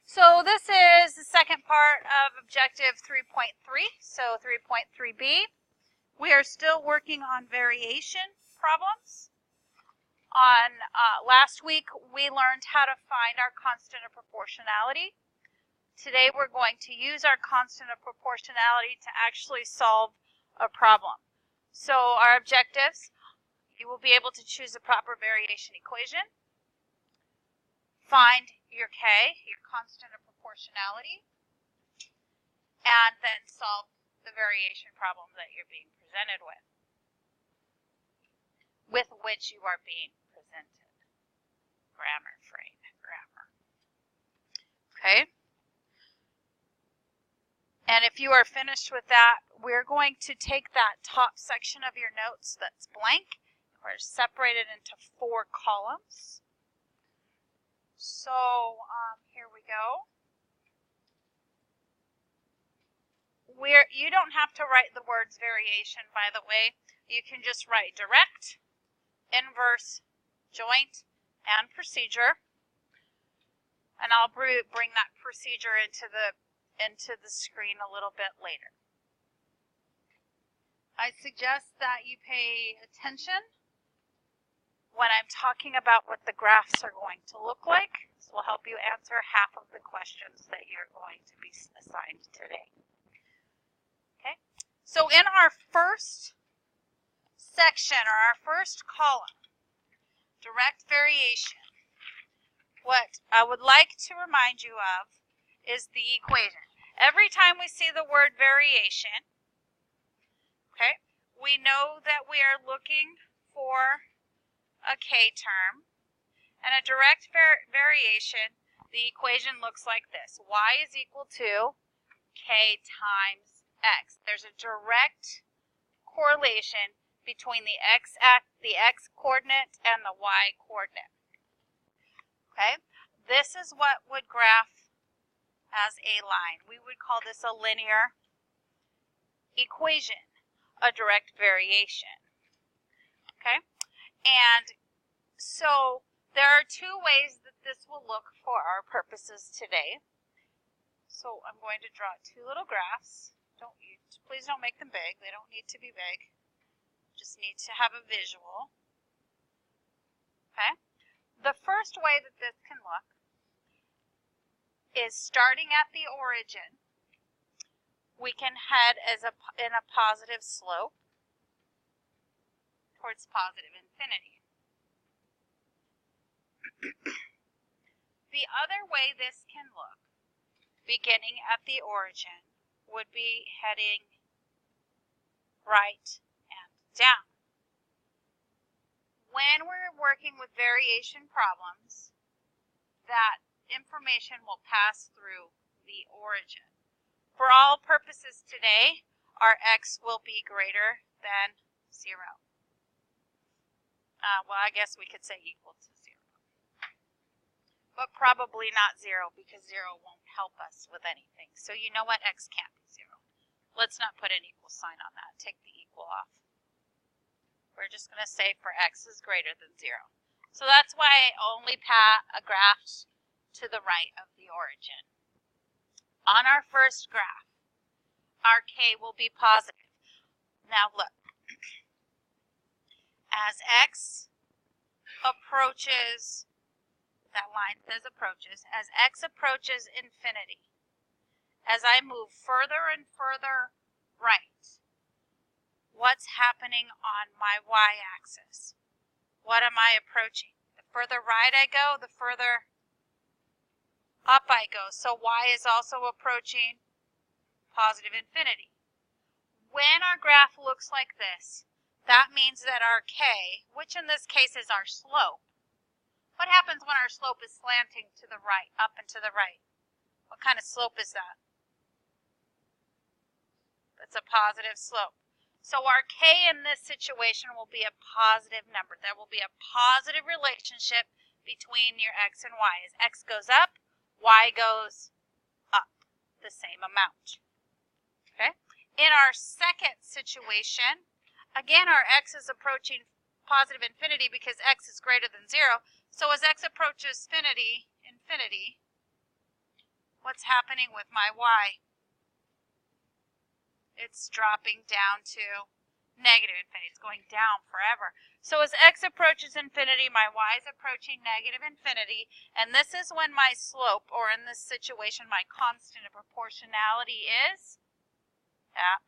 So this is the second part of objective 3.3, so 3.3b. We are still working on variation problems. On last week, we learned how to find our constant of proportionality. Today, we're going to use our constant of proportionality to actually solve a problem. So our objectives, you will be able to choose a proper variation equation, find your K, your constant of proportionality, and then solve the variation problem that you're being presented with which you are being presented. Grammar, frame, grammar. Okay? And if you are finished with that, we're going to take that top section of your notes that's blank. We're separated into 4 columns. So here we go. You don't have to write the words variation, by the way. You can just write direct, inverse, joint, and procedure. And I'll bring that procedure into the screen a little bit later. I suggest that you pay attention when I'm talking about what the graphs are going to look like. This will help you answer half of the questions that you're going to be assigned today. Okay, so in our first section, or our first column, direct variation, what I would like to remind you of is the equation. Every time we see the word variation, okay, we know that we are looking for a K term, and a direct variation, the equation looks like this. Y is equal to K times X. There's a direct correlation between the X coordinate and the Y coordinate. Okay, this is what would graph as a line. We would call this a linear equation, a direct variation. Okay, and so there are 2 ways that this will look for our purposes today. So I'm going to draw 2 little graphs. Please don't make them big. They don't need to be big. Just need to have a visual. Okay. The first way that this can look is starting at the origin. We can head in a positive slope towards positive infinity. The other way this can look, beginning at the origin, would be heading right and down. When we're working with variation problems, that information will pass through the origin. For all purposes today, our x will be greater than 0. Well, I guess we could say equal to 0. But probably not 0, because 0 won't help us with anything. So you know what? X can't be 0. Let's not put an equal sign on that. Take the equal off. We're just going to say for x is greater than 0. So that's why I only graphed to the right of the origin. On our first graph, our K will be positive. Now look. As x approaches, that line says approaches, as x approaches infinity, as I move further and further right, what's happening on my y-axis? What am I approaching? The further right I go, the further up I go. So y is also approaching positive infinity. When our graph looks like this, that means that our K, which in this case is our slope, what happens when our slope is slanting to the right, up and to the right? What kind of slope is that? It's a positive slope. So our K in this situation will be a positive number. There will be a positive relationship between your x and y. As x goes up, y goes up the same amount. Okay? In our second situation, again, our x is approaching positive infinity because x is greater than 0. So as x approaches infinity, what's happening with my y? It's dropping down to negative infinity. It's going down forever. So as x approaches infinity, my y is approaching negative infinity, and this is when my slope, or in this situation, my constant of proportionality is,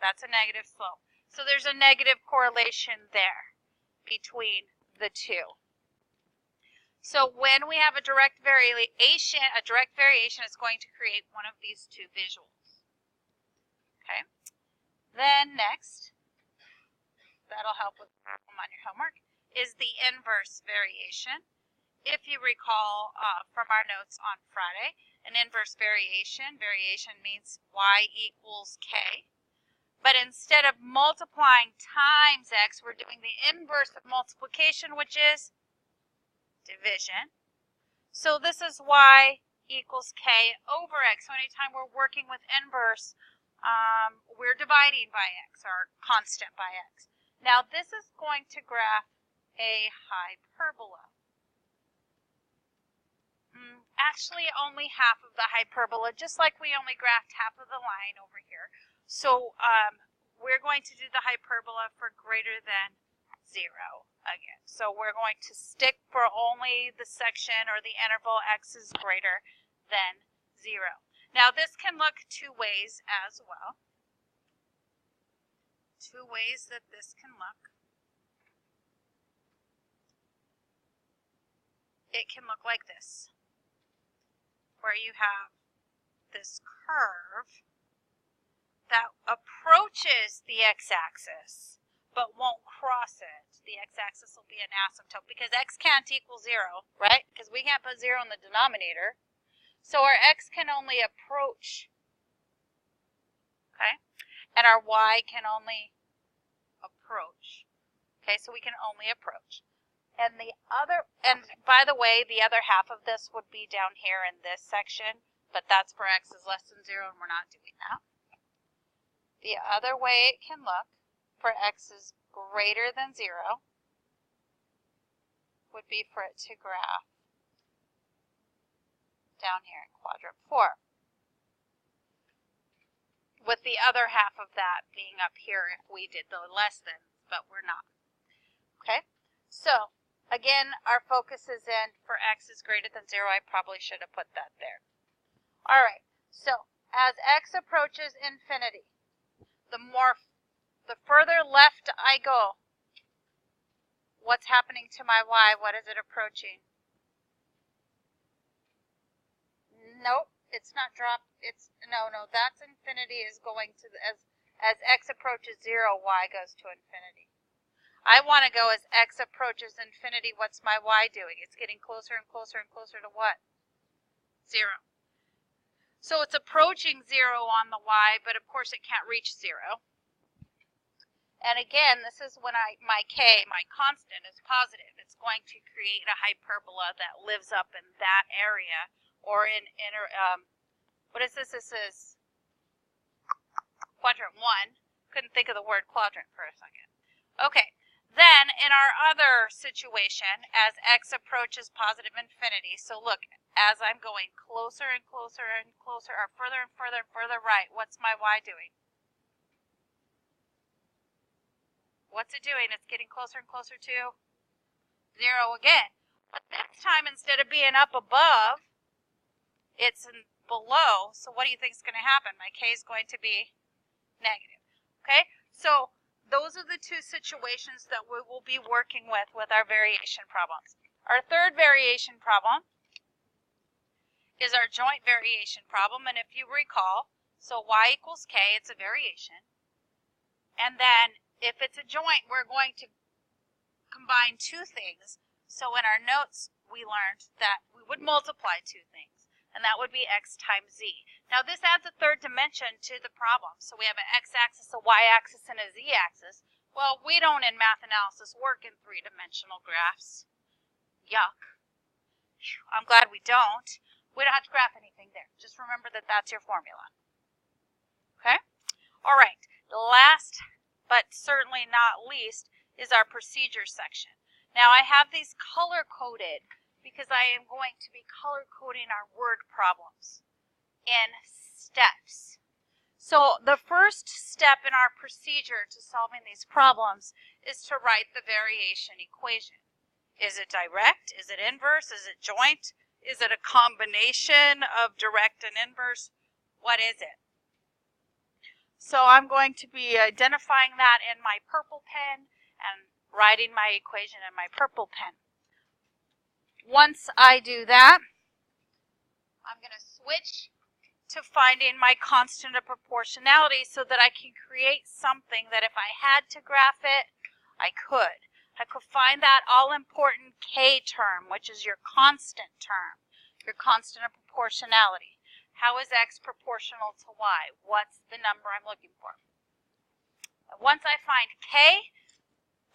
that's a negative slope. So there's a negative correlation there between the two. So when we have a direct variation is going to create one of these two visuals. Okay. Then next, that'll help with on your homework, is the inverse variation. If you recall from our notes on Friday, an inverse variation means y equals k. But instead of multiplying times x, we're doing the inverse of multiplication, which is division. So this is y equals k over x. So anytime we're working with inverse, we're dividing by x, or constant by x. Now this is going to graph a hyperbola. Actually, only half of the hyperbola, just like we only graphed half of the line over here. So we're going to do the hyperbola for greater than 0 again. So we're going to stick for only the section or the interval x is greater than 0. Now this can look two ways as well. Two ways that this can look. It can look like this, where you have this curve that approaches the x-axis but won't cross it. The x-axis will be an asymptote because x can't equal 0, right? Because we can't put 0 in the denominator. So our x can only approach, okay? And our y can only approach. Okay, so we can only approach. And by the way, the other half of this would be down here in this section, but that's for x is less than 0, and we're not doing that. The other way it can look for x is greater than 0 would be for it to graph down here in quadrant 4. With the other half of that being up here if we did the less than, but we're not. Okay, so again, our focus is in for x is greater than 0. I probably should have put that there. All right, so as x approaches infinity, the further left I go, what's happening to my y? What is it approaching? Nope, it's not dropped. It's no, that's infinity is going to as x approaches 0, y goes to infinity. I want to go as x approaches infinity. What's my y doing? It's getting closer and closer and closer to what? 0. So it's approaching 0 on the y, but of course it can't reach 0. And again, this is when my k, my constant, is positive. It's going to create a hyperbola that lives up in that area, or what is this? This is quadrant 1. Couldn't think of the word quadrant for a second. Okay, then in our other situation, as x approaches positive infinity, so look, as I'm going closer and closer and closer, or further and further and further right, what's my y doing? What's it doing? It's getting closer and closer to 0 again. But this time, instead of being up above, it's below. So what do you think is going to happen? My k is going to be negative. Okay? So those are the two situations that we will be working with our variation problems. Our third variation problem is our joint variation problem. And if you recall, so y equals k, it's a variation. And then if it's a joint, we're going to combine two things. So in our notes, we learned that we would multiply two things, and that would be x times z. Now this adds a third dimension to the problem. So we have an x-axis, a y-axis, and a z-axis. Well, we don't in math analysis work in three-dimensional graphs. Yuck. I'm glad we don't. We don't have to graph anything there. Just remember that that's your formula. Okay? All right. The last, but certainly not least, is our procedure section. Now I have these color-coded because I am going to be color-coding our word problems. in steps. So the first step in our procedure to solving these problems is to write the variation equation. Is it direct? Is it inverse? Is it joint? Is it a combination of direct and inverse? What is it? So I'm going to be identifying that in my purple pen and writing my equation in my purple pen. Once I do that, I'm going to switch to finding my constant of proportionality so that I can create something that if I had to graph it, I could. I could find that all-important K term, which is your constant term, your constant of proportionality. How is X proportional to Y? What's the number I'm looking for? Once I find K,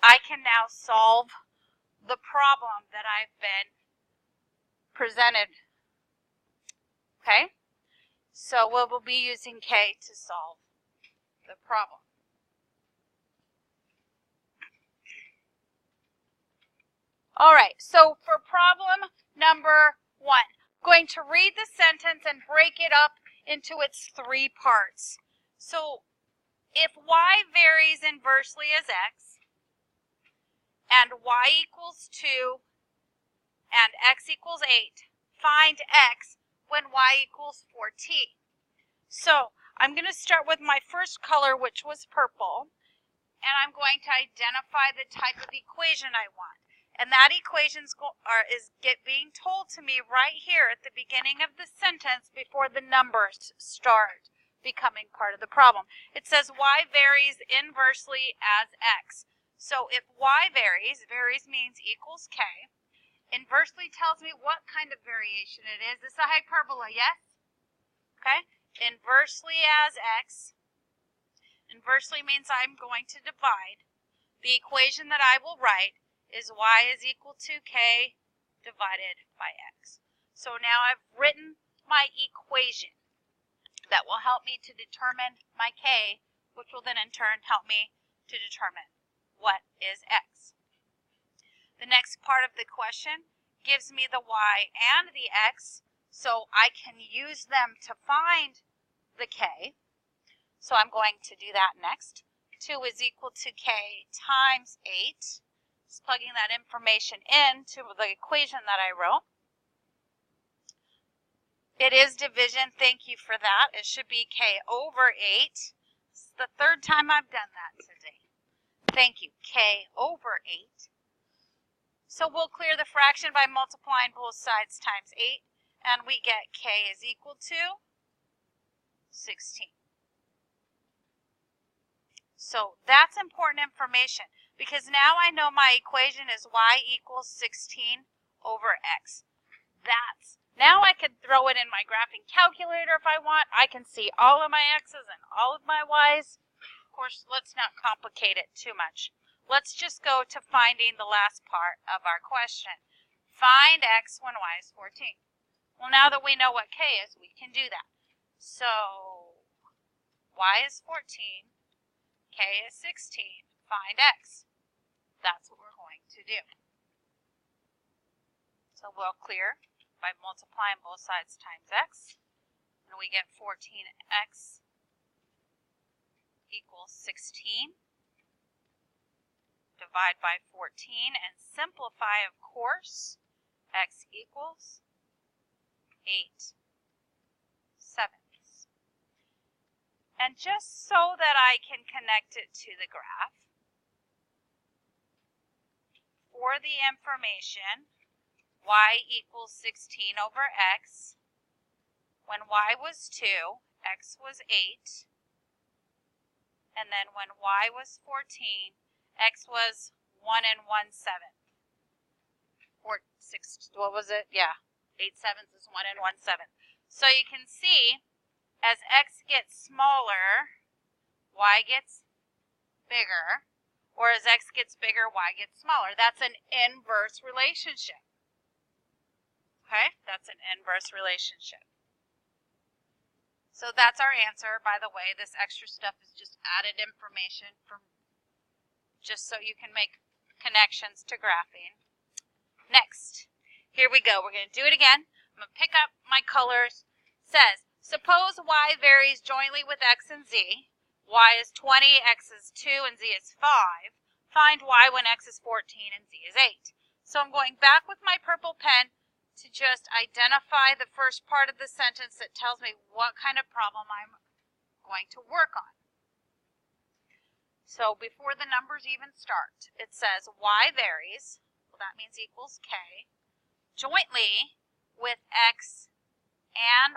I can now solve the problem that I've been presented. Okay? So we will be using K to solve the problem. All right, so for problem number 1, I'm going to read the sentence and break it up into its 3 parts. So if Y varies inversely as X, and Y equals 2, and X equals 8, find X when Y equals 14. So I'm going to start with my first color, which was purple, and I'm going to identify the type of equation I want. And that equation is being told to me right here at the beginning of the sentence before the numbers start becoming part of the problem. It says Y varies inversely as X. So if Y varies means equals K. Inversely tells me what kind of variation it is. It's a hyperbola, yes? Okay. Inversely as X. Inversely means I'm going to divide. The equation that I will write is Y is equal to K divided by X. So now I've written my equation that will help me to determine my K, which will then in turn help me to determine what is X. The next part of the question gives me the Y and the X, so I can use them to find the K. So I'm going to do that next. 2 is equal to K times 8. Just plugging that information into the equation that I wrote. It is division. Thank you for that. It should be K over 8. It's the 3rd time I've done that today. Thank you. K over 8. So we'll clear the fraction by multiplying both sides times 8, and we get K is equal to 16. So that's important information because now I know my equation is Y equals 16 over X. Now I could throw it in my graphing calculator if I want. I can see all of my X's and all of my Y's. Of course, let's not complicate it too much. Let's just go to finding the last part of our question. Find X when Y is 14. Well, now that we know what K is, we can do that. So Y is 14. K is 16. Find X. That's what we're going to do. So we'll clear by multiplying both sides times X. And we get 14X equals 16. Divide by 14 and simplify, of course. X equals 8/7. And just so that I can connect it to the graph, for the information, Y equals 16 over X. When Y was 2, X was 8. And then when Y was 14, X was 1 1/7. Or 6, what was it? Yeah, 8/7 is 1 1/7. So you can see, as X gets smaller, Y gets bigger. Or as X gets bigger, Y gets smaller. That's an inverse relationship. Okay, that's an inverse relationship. So that's our answer. By the way, this extra stuff is just added information just so you can make connections to graphing. Next, here we go. We're going to do it again. I'm going to pick up my colors. It says, Suppose y varies jointly with x and z. Y is 20, x is 2, and z is 5. Find y when x is 14 and z is 8. So I'm going back with my purple pen to just identify the first part of the sentence that tells me what kind of problem I'm going to work on. So before the numbers even start, it says y varies, well that means equals k, jointly with x and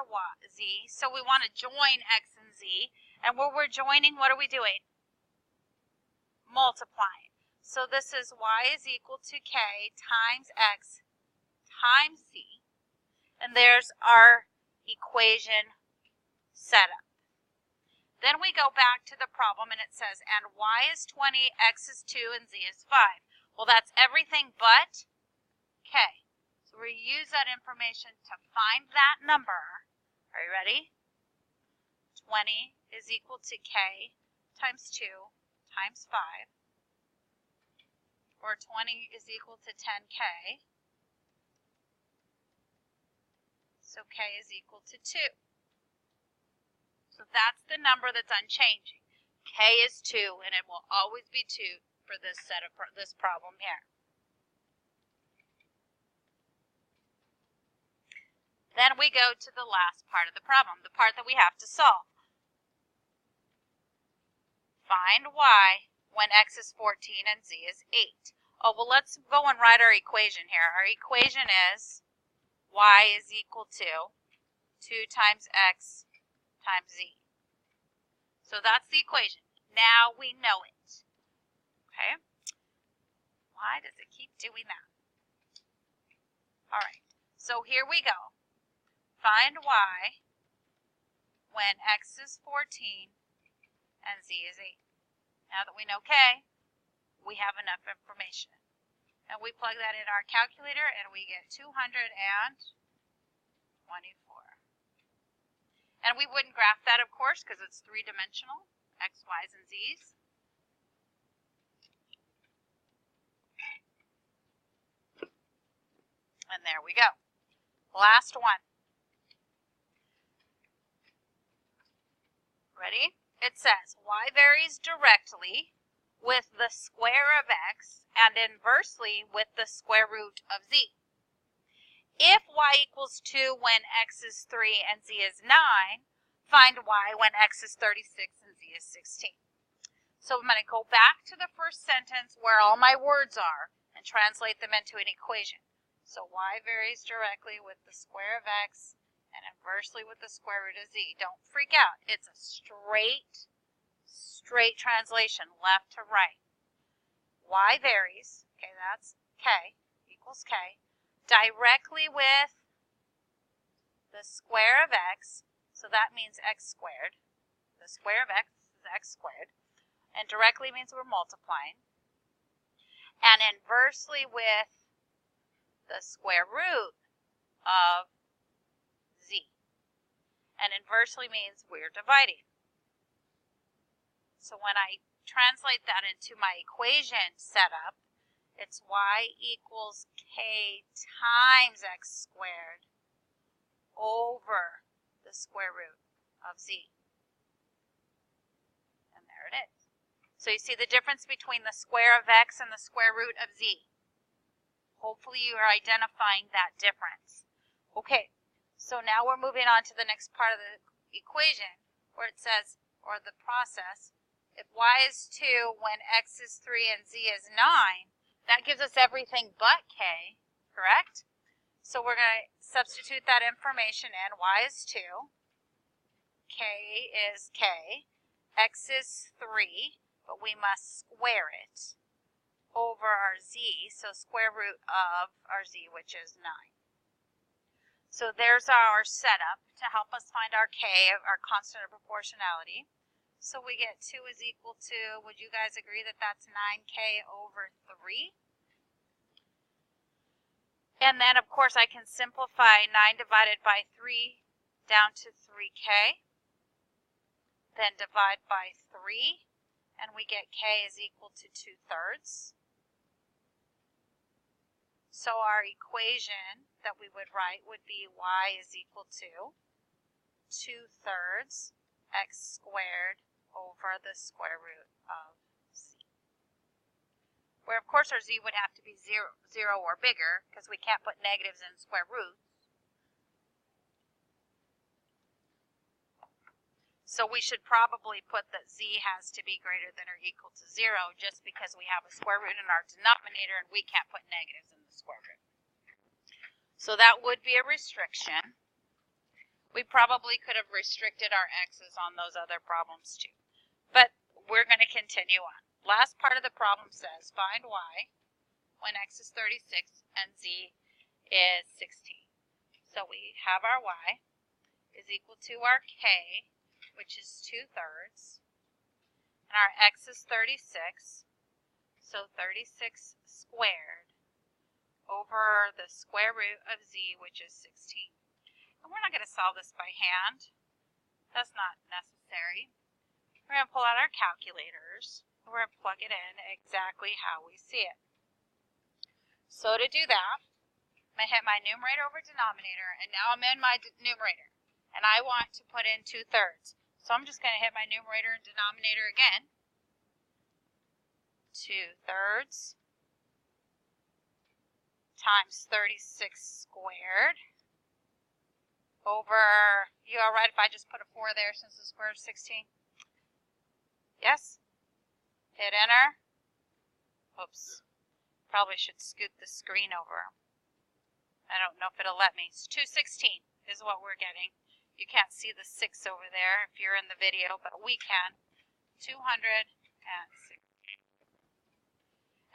z. So we want to join x and z. And when we're joining, what are we doing? Multiplying. So this is y is equal to k times x times z. And there's our equation setup. Then we go back to the problem and it says, and y is 20, x is 2, and z is 5. Well, that's everything but k. So we use that information to find that number. Are you ready? 20 is equal to k times 2 times 5. Or 20 is equal to 10k. So k is equal to 2. So that's the number that's unchanging. K is 2, and it will always be 2 for this this problem here. Then we go to the last part of the problem, the part that we have to solve. Find y when x is 14 and z is 8. Oh, well, let's go and write our equation here. Our equation is y is equal to 2 times x times z. So that's the equation. Now we know it. Okay? Why does it keep doing that? All right. So here we go. Find y when x is 14 and z is 8. Now that we know k, we have enough information. And we plug that in our calculator and we get 224. And we wouldn't graph that, of course, because it's three-dimensional, x, y's, and z's. And there we go. Last one. Ready? It says y varies directly with the square of x and inversely with the square root of z. If y equals 2 when x is 3 and z is 9, find y when x is 36 and z is 16. So I'm going to go back to the first sentence where all my words are and translate them into an equation. So y varies directly with the square of x and inversely with the square root of z. Don't freak out. It's a straight translation, left to right. Y varies, okay, that's k, equals k, directly with the square of x, so that means x squared. The square of x is x squared, and directly means we're multiplying. And inversely with the square root of z. And inversely means we're dividing. So when I translate that into my equation setup, it's y equals k times x squared over the square root of z. And there it is. So you see the difference between the square of x and the square root of z. Hopefully you are identifying that difference. Okay, so now we're moving on to the next part of the equation where it says, or the process, if y is 2 when x is 3 and z is 9, that gives us everything but k, correct? So we're going to substitute that information in. Y is 2, k is k, x is 3, but we must square it over our z, so square root of our z, which is 9. So there's our setup to help us find our k, our constant of proportionality. So we get 2 is equal to, would you guys agree that that's 9k over 3? And then, of course, I can simplify 9 divided by 3 down to 3k. Then divide by 3, and we get k is equal to 2/3. So our equation that we would write would be y is equal to 2/3 x squared over the square root of z. Where, of course, our z would have to be 0 or bigger because we can't put negatives in square roots. So we should probably put that z has to be greater than or equal to 0 just because we have a square root in our denominator and we can't put negatives in the square root. So that would be a restriction. We probably could have restricted our x's on those other problems too. But we're going to continue on. Last part of the problem says find y when x is 36 and z is 16. So we have our y is equal to our k, which is 2/3, and our x is 36, so 36 squared over the square root of z, which is 16. And we're not going to solve this by hand. That's not necessary. We're going to pull out our calculators. We're going to plug it in exactly how we see it. So to do that, I'm going to hit my numerator over denominator, and now I'm in my numerator. And I want to put in 2/3. So I'm just going to hit my numerator and denominator again. 2/3 times 36 squared over, you all right if I just put a 4 there since the square is 16? Yes? Hit enter. Oops. Probably should scoot the screen over. I don't know if it'll let me. It's 216 is what we're getting. You can't see the 6 over there if you're in the video, but we can. 206.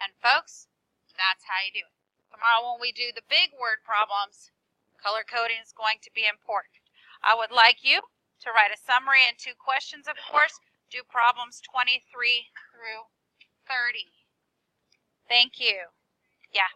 And folks, that's how you do it. Tomorrow when we do the big word problems, color coding is going to be important. I would like you to write a summary and 2 questions, of course. Do problems 23 through 30. Thank you. Yeah.